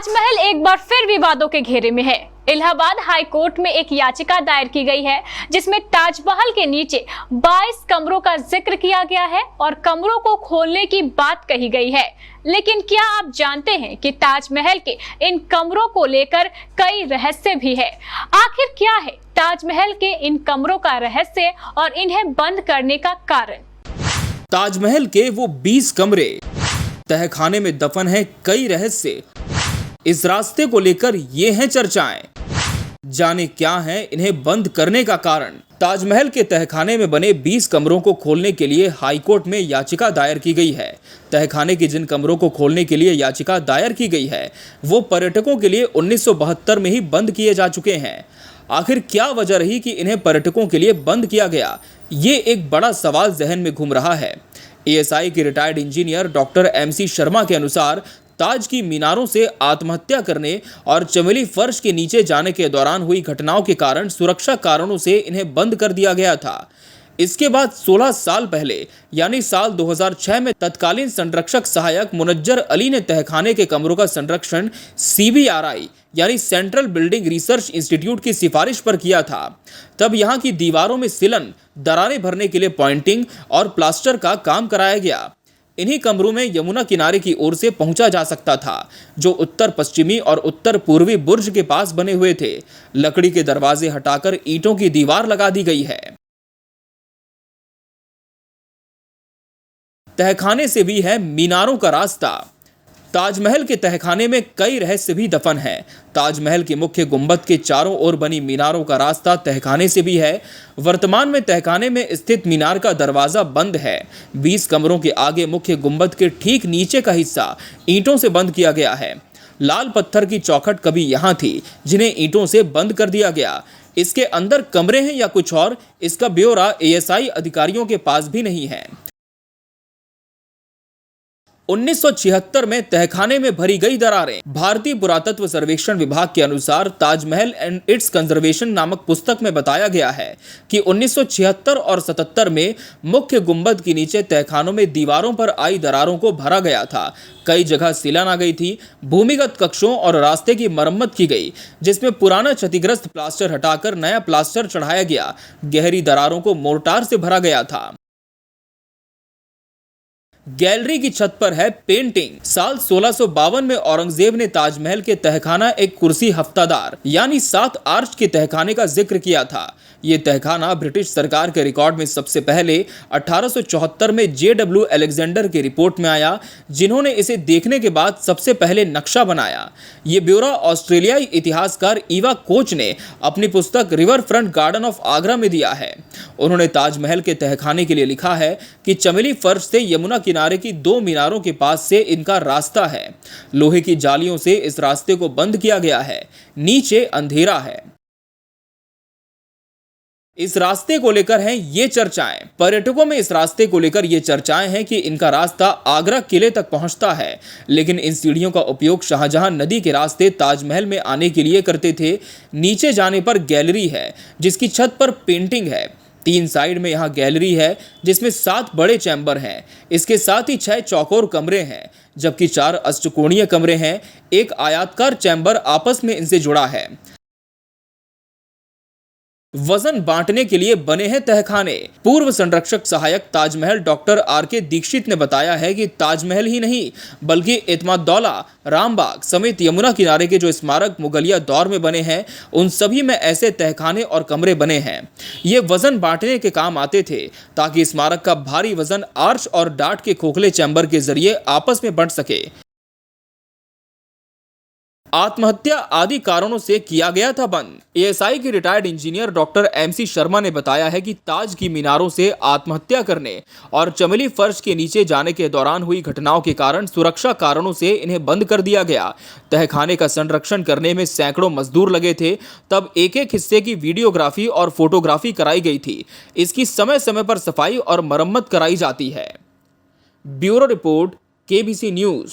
ताजमहल एक बार फिर विवादों के घेरे में है। इलाहाबाद हाई कोर्ट में एक याचिका दायर की गई है जिसमें ताजमहल के नीचे 22 कमरों का जिक्र किया गया है और कमरों को खोलने की बात कही गई है। लेकिन क्या आप जानते हैं कि ताजमहल के इन कमरों को लेकर कई रहस्य भी है। आखिर क्या है ताजमहल के इन कमरों का रहस्य और इन्हें बंद करने का कारण। ताजमहल के वो 20 कमरे, तहखाने में दफन है कई रहस्य। इस रास्ते को लेकर ये हैं चर्चाएं। जाने क्या है इन्हें बंद करने का कारण। ताजमहल के तहखाने में बने 20 कमरों को खोलने के लिए हाईकोर्ट में याचिका दायर की गई है। तहखाने के जिन कमरों को खोलने के लिए याचिका दायर की गई है वो पर्यटकों के लिए 1972 में ही बंद किए जा चुके हैं। आखिर क्या वजह रही कि इन्हें पर्यटकों के लिए बंद किया गया, ये एक बड़ा सवाल जहन में घूम रहा है। एएसआई के retired engineer doctor MC Sharma के अनुसार ताज की मीनारों से आत्महत्या करने और चमेली फर्श के नीचे जाने के दौरान हुई घटनाओं के कारण सुरक्षा कारणों से इन्हें बंद कर दिया गया था। इसके बाद 16 साल पहले यानी साल 2006 में तत्कालीन संरक्षक सहायक मुनज्जर अली ने तहखाने के कमरों का संरक्षण CBRI यानी सेंट्रल बिल्डिंग रिसर्च इंस्टीट्यूट की सिफारिश पर किया था। तब यहां की दीवारों में सिलन, दरारें भरने के लिए पॉइंटिंग और प्लास्टर का काम कराया गया। इन्हीं कमरों में यमुना किनारे की ओर से पहुंचा जा सकता था, जो उत्तर पश्चिमी और उत्तर पूर्वी बुर्ज के पास बने हुए थे। लकड़ी के दरवाजे हटाकर ईंटों की दीवार लगा दी गई है। तहखाने से भी है मीनारों का रास्ता। ताजमहल के तहखाने में कई रहस्य भी दफन हैं। ताजमहल के मुख्य गुंबद के चारों ओर बनी मीनारों का रास्ता तहखाने से भी है। वर्तमान में तहखाने में स्थित मीनार का दरवाजा बंद है। 20 कमरों के आगे मुख्य गुंबद के ठीक नीचे का हिस्सा ईंटों से बंद किया गया है। लाल पत्थर की चौखट कभी यहाँ थी, जिन्हें ईंटों से बंद कर दिया गया। इसके अंदर कमरे हैं या कुछ और, इसका ब्यौरा ASI अधिकारियों के पास भी नहीं है। 1976 में तहखाने में भरी गई दरारें। भारतीय पुरातत्व सर्वेक्षण विभाग के अनुसार ताजमहल एंड इट्स कंजर्वेशन नामक पुस्तक में बताया गया है कि 1976 और 77 में मुख्य गुंबद के नीचे तहखानों में दीवारों पर आई दरारों को भरा गया था। कई जगह सिलन आ गई थी। भूमिगत कक्षों और रास्ते की मरम्मत की गई, जिसमें पुराना क्षतिग्रस्त प्लास्टर हटाकर नया प्लास्टर चढ़ाया गया। गहरी दरारों को मोर्टार से भरा गया था। गैलरी की छत पर है पेंटिंग। साल 1652 में औरंगजेब ने ताजमहल के तहखाना एक कुर्सी हफ्तादार यानी 7 आर्च के तहखाने का जिक्र किया था। ये तहखाना ब्रिटिश सरकार के रिकॉर्ड में सबसे पहले 1874 में JW अलेक्जेंडर की रिपोर्ट में आया, जिन्होंने इसे देखने के बाद सबसे पहले नक्शा बनाया। ये ब्यौरा ऑस्ट्रेलियाई इतिहासकार ईवा कोच ने अपनी पुस्तक river front garden of Agra में दिया है। उन्होंने ताजमहल के तहखाने के लिए लिखा है कि चमेली फर्श से यमुना किनारे की 2 मीनारों के पास से इनका रास्ता है। लोहे की जालियों से इस रास्ते को बंद किया गया है। नीचे अंधेरा है। इस रास्ते को लेकर हैं ये चर्चाएं। पर्यटकों में इस रास्ते को लेकर ये चर्चाएं हैं कि इनका रास्ता आगरा किले तक पहुंचता है, लेकिन इन सीढ़ियों का उपयोग शाहजहां नदी के रास्ते ताजमहल में आने के लिए करते थे। नीचे जाने पर गैलरी है जिसकी छत पर पेंटिंग है। 3 साइड में यहाँ गैलरी है जिसमें 7 बड़े चैम्बर हैं। इसके साथ ही 6 चौकोर कमरे हैं, जबकि 4 अष्टकोणीय कमरे हैं। एक आयताकार चैम्बर आपस में इनसे जुड़ा है। वजन बांटने के लिए बने हैं तहखाने। पूर्व संरक्षक सहायक ताजमहल डॉक्टर RK दीक्षित ने बताया है कि ताजमहल ही नहीं बल्कि एतमादौला, रामबाग समेत यमुना किनारे के जो स्मारक मुगलिया दौर में बने हैं, उन सभी में ऐसे तहखाने और कमरे बने हैं। ये वजन बांटने के काम आते थे ताकि स्मारक का भारी वजन आर्च और डाट के खोखले चैम्बर के जरिए आपस में बंट सके। आत्महत्या आदि कारणों से किया गया था बंद। ASI के retired engineer doctor MC Sharma ने बताया है कि ताज की मीनारों से आत्महत्या करने और चमेली फर्श के नीचे जाने के दौरान हुई घटनाओं के कारण सुरक्षा कारणों से इन्हें बंद कर दिया गया। तहखाने का संरक्षण करने में सैकड़ों मजदूर लगे थे। तब एक हिस्से की वीडियोग्राफी और फोटोग्राफी कराई गई थी। इसकी समय समय पर सफाई और मरम्मत कराई जाती है। Bureau report KBC news.